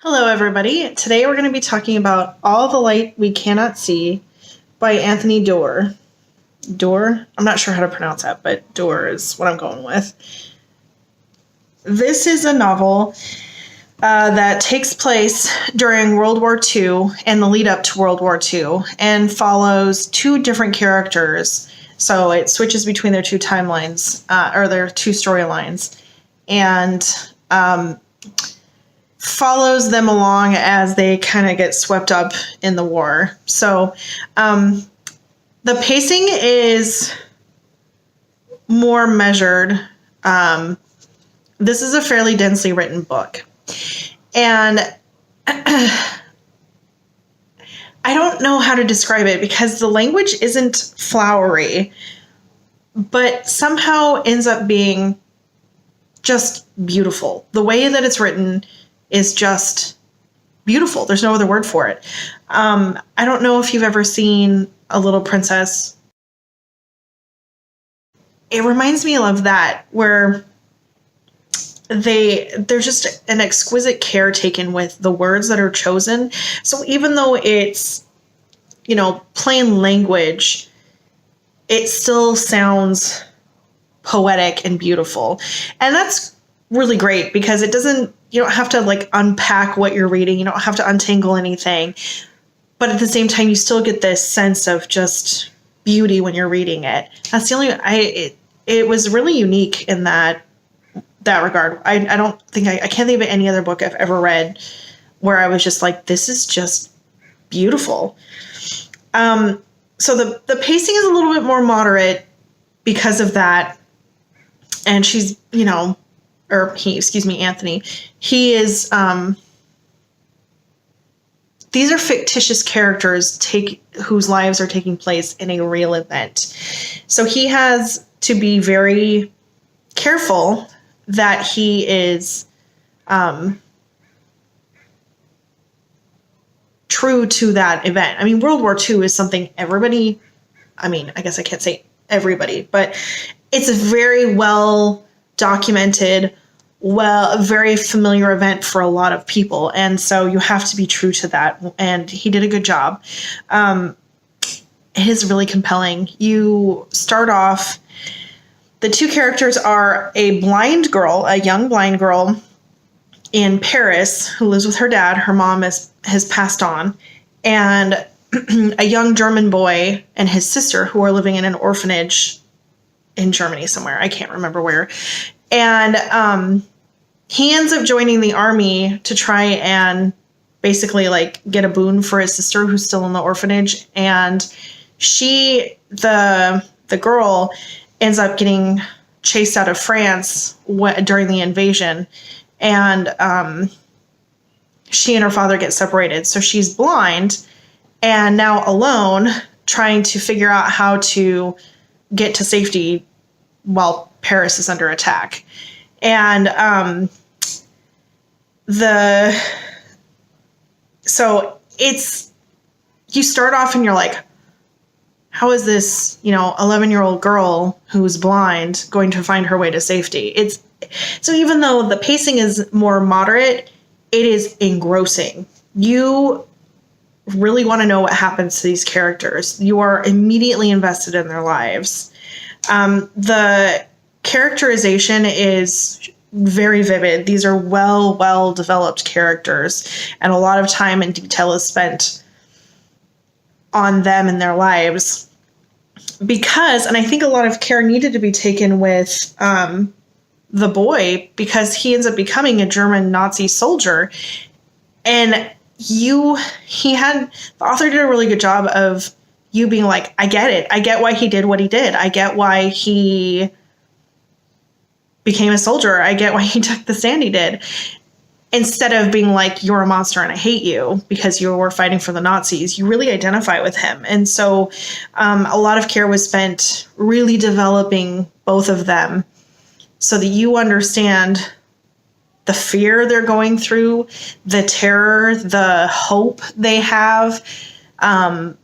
Hello, everybody. Today we're going to be talking about All the Light We Cannot See by Anthon Doerr. Doerr? I'm not sure how to pronounce that, but Doerr is what I'm going with. This is a novel that takes place during World War II and the lead up to World War II and follows two different characters. So it switches between their two timelines, or their two storylines, and follows them along as they kind of get swept up in the war. So the pacing is more measured. This is a fairly densely written book. And I don't know how to describe it because the language isn't flowery, but somehow ends up being just beautiful. The way that it's written is just beautiful. There's no other word for it. I don't know if you've ever seen A Little Princess. It reminds me of that, where there's just an exquisite care taken with the words that are chosen. So even though it's, plain language, it still sounds poetic and beautiful. And that's really great because you don't have to unpack what you're reading. You don't have to untangle anything. But at the same time, you still get this sense of just beauty when you're reading it. That's the only, it was really unique in that regard. I don't think, I can't think of any other book I've ever read where I was just like, this is just beautiful. So the pacing is a little bit more moderate because of that. And she's, Anthony, he is, these are fictitious characters whose lives are taking place in a real event. So he has to be very careful that he is true to that event. I mean, World War II is something I guess I can't say everybody, but it's a very well documented, a very familiar event for a lot of people. And so you have to be true to that. And he did a good job. It is really compelling. You start off, the two characters are a young blind girl in Paris who lives with her dad. Her mom has passed on. And a young German boy and his sister who are living in an orphanage in Germany somewhere. I can't remember where. And he ends up joining the army to try and basically get a boon for his sister who's still in the orphanage. And the girl ends up getting chased out of France during the invasion. And she and her father get separated. So she's blind and now alone, trying to figure out how to get to safety while Paris is under attack. And you start off and you're like, how is this, 11-year-old girl who's blind going to find her way to safety? So even though the pacing is more moderate, it is engrossing. You really want to know what happens to these characters. You are immediately invested in their lives. The characterization is very vivid. These are well developed characters, and a lot of time and detail is spent on them and their lives. And I think a lot of care needed to be taken with the boy, because he ends up becoming a German Nazi soldier. And the author did a really good job of you being like, I get it. I get why he did what he did. I get why he became a soldier. I get why he took the stand he did. Instead of being like, you're a monster and I hate you because you were fighting for the Nazis, you really identify with him. And so a lot of care was spent really developing both of them so that you understand the fear they're going through, the terror, the hope they have. The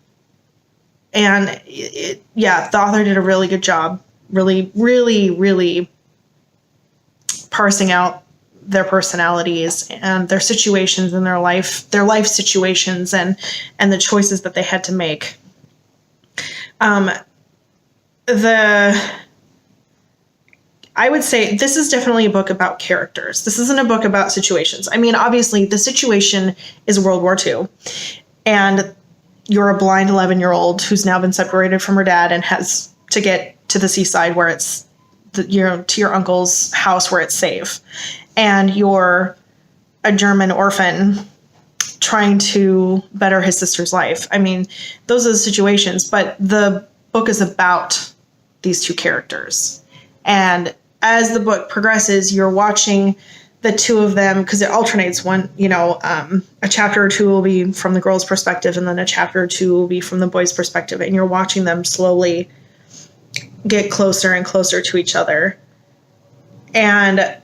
author did a really good job, really parsing out their personalities and their situations in their life situations and the choices that they had to make. I would say this is definitely a book about characters. This isn't a book about situations. I mean, obviously, the situation is World War II, and you're a blind 11-year-old who's now been separated from her dad and has to get to the seaside where it's, to your uncle's house where it's safe. And you're a German orphan trying to better his sister's life. I mean, those are the situations, but the book is about these two characters. And as the book progresses, you're watching the two of them, because it alternates. One, a chapter or two will be from the girl's perspective, and then a chapter or two will be from the boy's perspective. And you're watching them slowly get closer and closer to each other, and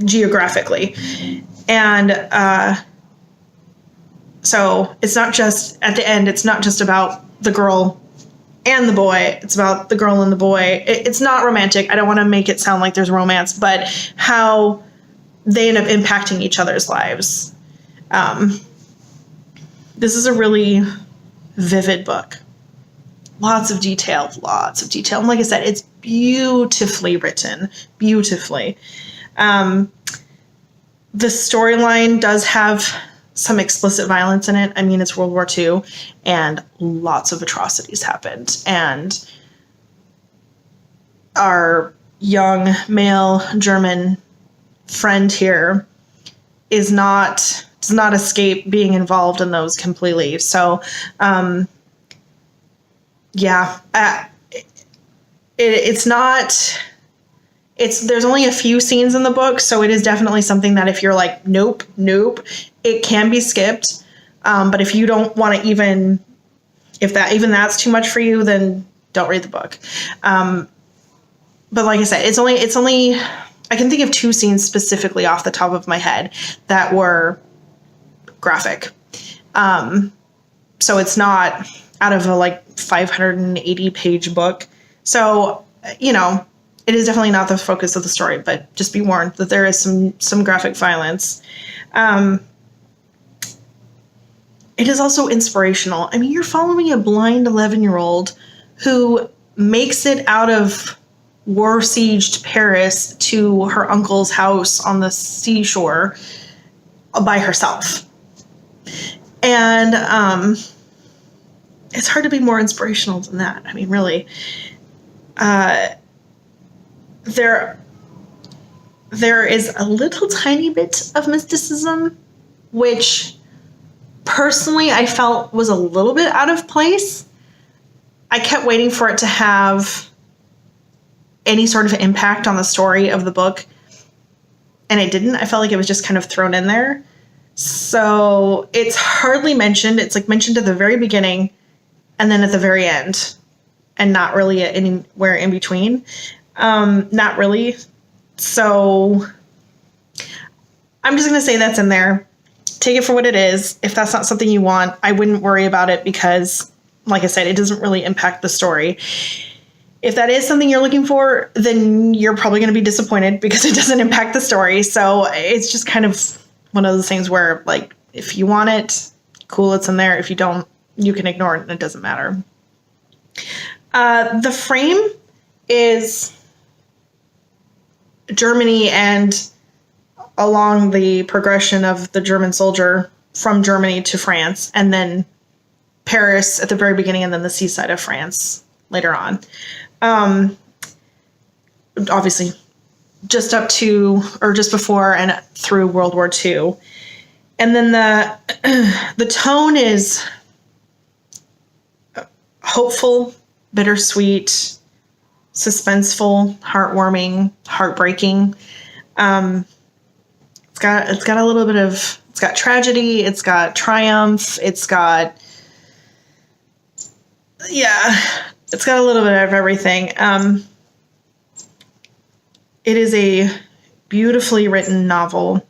geographically. And so it's not just, at the end, it's not just about the girl and the boy. It's about the girl and the boy. It's not romantic. I don't want to make it sound like there's romance, but how they end up impacting each other's lives. This is a really vivid book. Lots of detail. And like I said, it's beautifully written. Beautifully. The storyline does have some explicit violence in it. I mean, it's World War II, and lots of atrocities happened. And our young male German friend here does not escape being involved in those completely. So, there's only a few scenes in the book, so it is definitely something that if you're like, nope, it can be skipped. But if you don't want to if that's too much for you, then don't read the book. But like I said, it's only, I can think of 2 scenes specifically off the top of my head that were graphic. So it's not out of a 580 page book. So, it is definitely not the focus of the story, but just be warned that there is some graphic violence. It is also inspirational. I mean, you're following a blind 11-year-old who makes it out of war-sieged Paris to her uncle's house on the seashore by herself. And it's hard to be more inspirational than that. I mean, really. There is a little tiny bit of mysticism, which personally I felt was a little bit out of place. I kept waiting for it to have any sort of impact on the story of the book, and it didn't. I felt like it was just kind of thrown in there. So it's hardly mentioned. It's mentioned at the very beginning and then at the very end, and not really anywhere in between. Not really. So I'm just going to say that's in there. Take it for what it is. If that's not something you want, I wouldn't worry about it because, like I said, it doesn't really impact the story. If that is something you're looking for, then you're probably going to be disappointed because it doesn't impact the story. So it's just kind of one of those things where, if you want it, cool, it's in there. If you don't, you can ignore it and it doesn't matter. The frame is Germany and along the progression of the German soldier from Germany to France, and then Paris at the very beginning, and then the seaside of France later on. Obviously, just up to, or just before and through World War II. And then the tone is hopeful, bittersweet, suspenseful, heartwarming, heartbreaking. It's got a little bit of, it's got tragedy, it's got triumph, it's got a little bit of everything. It is a beautifully written novel.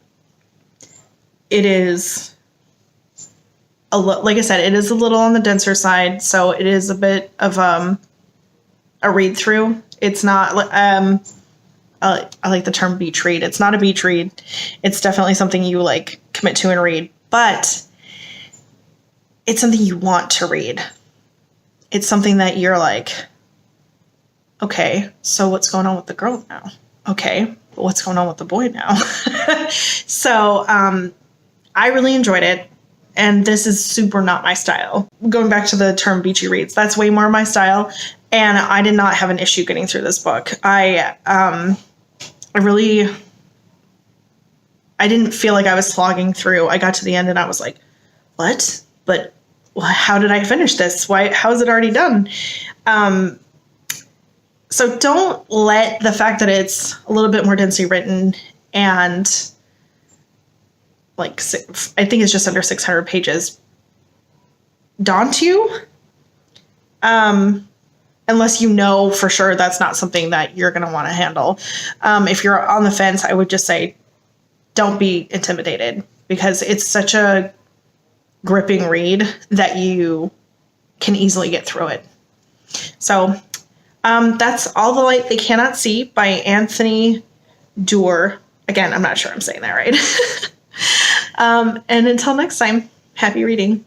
It is like I said, it is a little on the denser side, so it is a bit of a read through. It's not I like the term beach read. It's not a beach read. It's definitely something you like commit to and read, but it's something you want to read. It's something that you're like, okay, so what's going on with the girl now? Okay, but what's going on with the boy now? So I really enjoyed it. And this is super not my style. Going back to the term beachy reads, that's way more my style. And I did not have an issue getting through this book. I didn't feel like I was slogging through. I got to the end and I was like, what? But how did I finish this? How is it already done? So don't let the fact that it's a little bit more densely written and like, I think it's just under 600 pages, daunt you. Unless you know for sure that's not something that you're going to want to handle. If you're on the fence, I would just say, don't be intimidated, because it's such a gripping read that you can easily get through it. So that's All the Light They Cannot See by Anthon Doerr. Again, I'm not sure I'm saying that right. And until next time, happy reading.